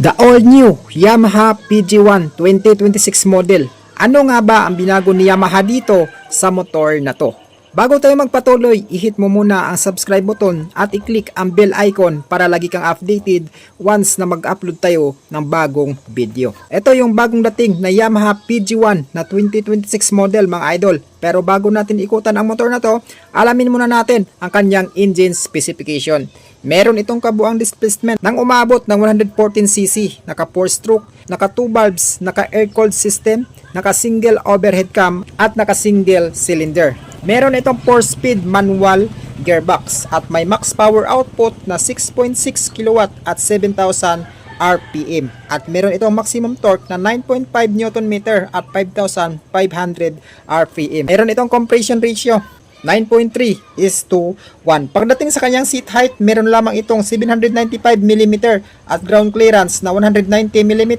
The all-new Yamaha PG1 2026 model. Ano nga ba ang binago ni Yamaha dito sa motor na to? Bago tayo magpatuloy, i-hit mo muna ang subscribe button at i-click ang bell icon para lagi kang updated once na mag-upload tayo ng bagong video. Ito yung bagong dating na Yamaha PG1 na 2026 model mga idol. Pero bago natin ikutan ang motor na to, alamin muna natin ang kanyang engine specification. Meron itong kabuang displacement ng umabot ng 114cc, naka 4-stroke, naka 2 valves, naka air-cooled system, naka single overhead cam at naka single cylinder. Meron itong 4-speed manual gearbox at may max power output na 6.6 kW at 7,000 RPM. At meron itong maximum torque na 9.5 Nm at 5,500 RPM. Meron itong compression ratio 9.3:1. Pagdating sa kanyang seat height, meron lamang itong 795mm at ground clearance na 190mm,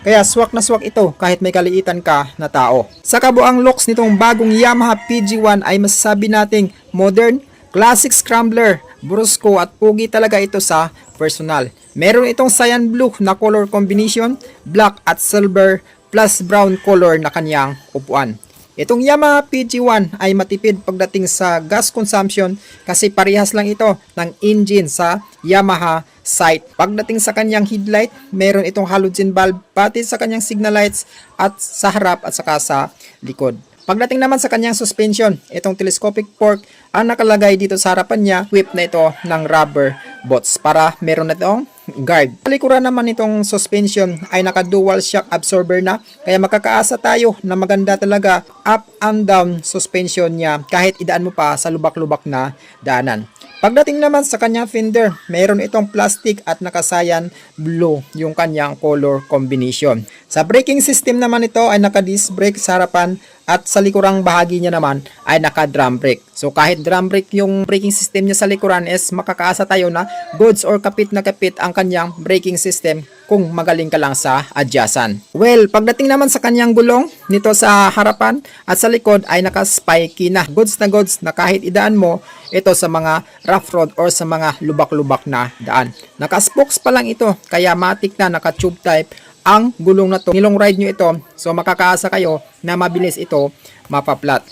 kaya swak na swak ito kahit may kaliitan ka na tao. Sa kabuang looks nitong bagong Yamaha PG1 ay masasabi nating modern, classic scrambler, brusco at pugi talaga ito sa personal. Meron itong cyan blue na color combination, black at silver plus brown color na kanyang upuan. Itong Yamaha PG1 ay matipid pagdating sa gas consumption kasi parehas lang ito ng engine sa Yamaha Sight. Pagdating sa kanyang headlight, meron itong halogen bulb pati sa kanyang signal lights at sa harap at saka sa likod. Pagdating naman sa kanyang suspension, itong telescopic fork ang nakalagay dito sa harapan niya, equipped na ito ng rubber bolts para meron na itong guard. Sa likuran naman itong suspension ay naka dual shock absorber na, kaya makakaasa tayo na maganda talaga up and down suspension niya kahit idaan mo pa sa lubak-lubak na daanan. Pagdating naman sa kanyang fender, mayroon itong plastic at nakasayan blue yung kanyang color combination. Sa braking system naman ito ay naka-disc brake sa harapan at sa likurang bahagi niya naman ay naka-drum brake. So kahit drum brake yung braking system niya sa likuran is makakaasa tayo na goods or kapit na kapit ang kanyang braking system kung magaling ka lang sa adjustan. Well, pagdating naman sa kanyang gulong nito sa harapan at sa likod ay naka-spiky na goods na kahit idaan mo ito sa mga rough road or sa mga lubak-lubak na daan. Naka-spokes pa lang ito, kaya matik na naka-tube type ang gulong na to. Nilong ride nyo ito, so makakaasa kayo na mabilis ito mapaplat.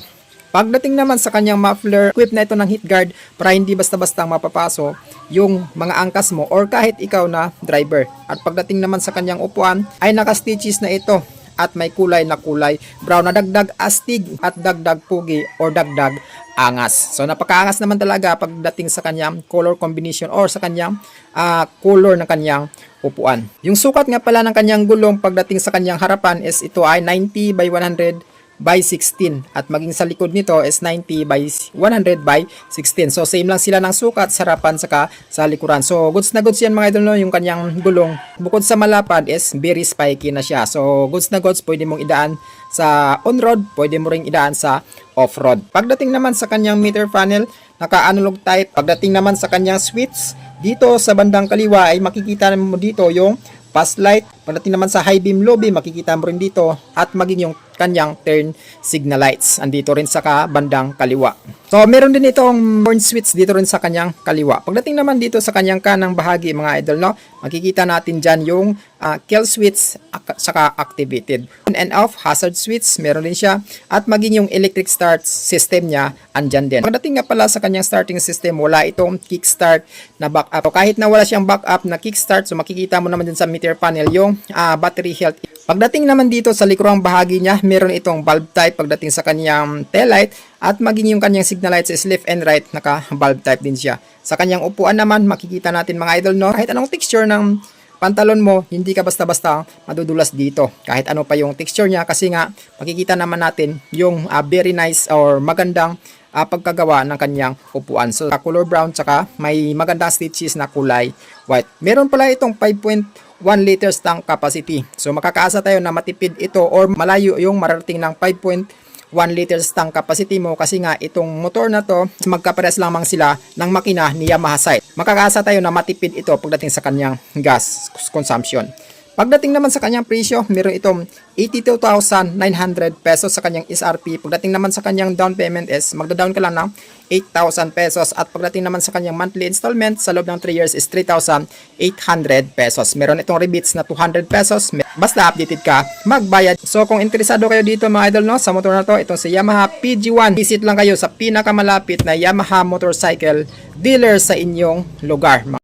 Pagdating naman sa kanyang muffler, equipped na ito ng heat guard para hindi basta-bastang mapapaso yung mga angkas mo or kahit ikaw na driver. At pagdating naman sa kanyang upuan ay naka-stitches na ito at may kulay na kulay brown na dagdag astig at dagdag pugi or dagdag angas. So napakaangas naman talaga pagdating sa kanyang color combination or sa kanyang color ng kanyang upuan. Yung sukat nga pala ng kanyang gulong pagdating sa kanyang harapan is ito ay 90 by 100 by 16 at maging sa likod nito is 90 by 100 by 16. So same lang sila ng sukat sa harapan saka sa likuran. So goods na goods yan mga idol, no? Yung kanyang gulong bukod sa malapad is very spiky na siya. So goods na goods, pwede mong idaan sa on-road, pwede mo ring idaan sa off-road. Pagdating naman sa kanyang meter panel, naka-analog type. Pagdating naman sa kanyang switch, dito sa bandang kaliwa ay makikita mo dito yung fast light. Pagdating naman sa high beam, low beam, makikita mo rin dito at maging yung kanyang turn signal lights andito rin sa bandang kaliwa. So meron din itong horn switch dito rin sa kanyang kaliwa. Pagdating naman dito sa kanyang kanang bahagi mga idol, no, makikita natin dyan yung kill switch saka activated. On and off hazard switch meron din siya at maging yung electric start system niya andyan din. Pagdating nga pala sa kanyang starting system, wala itong kickstart na backup. So, kahit na wala siyang backup na kickstart, so makikita mo naman din sa meter panel yung battery health. Pagdating naman dito sa likurang bahagi niya, meron itong bulb type pagdating sa kanyang tail light at maging yung kanyang signal lights is left and right, naka bulb type din siya. Sa kanyang upuan naman, makikita natin mga idol, no, kahit anong texture ng pantalon mo, hindi ka basta-basta madudulas dito. Kahit ano pa yung texture niya kasi nga makikita naman natin yung very nice or magandang pagkagawa ng kanyang upuan. So color brown tsaka may magandang stitches na kulay white. Meron pala itong 5.1 liters tank capacity. So makakaasa tayo na matipid ito or malayo yung mararating ng 5.1 liters tank capacity mo kasi nga itong motor na to magkapares lamang sila ng makina ni Yamaha Sight. Makakaasa tayo na matipid ito pagdating sa kanyang gas consumption. Pagdating naman sa kanyang presyo, meron itong 82,900 pesos sa kanyang SRP. Pagdating naman sa kanyang down payment is magda-down ka lang ng 8,000 pesos. At pagdating naman sa kanyang monthly installment sa loob ng 3 years is 3,800 pesos. Meron itong rebates na 200 pesos. Basta updated ka, magbayad. So kung interesado kayo dito mga idol no, sa motor na to, itong si Yamaha PG1, visit lang kayo sa pinakamalapit na Yamaha motorcycle dealer sa inyong lugar.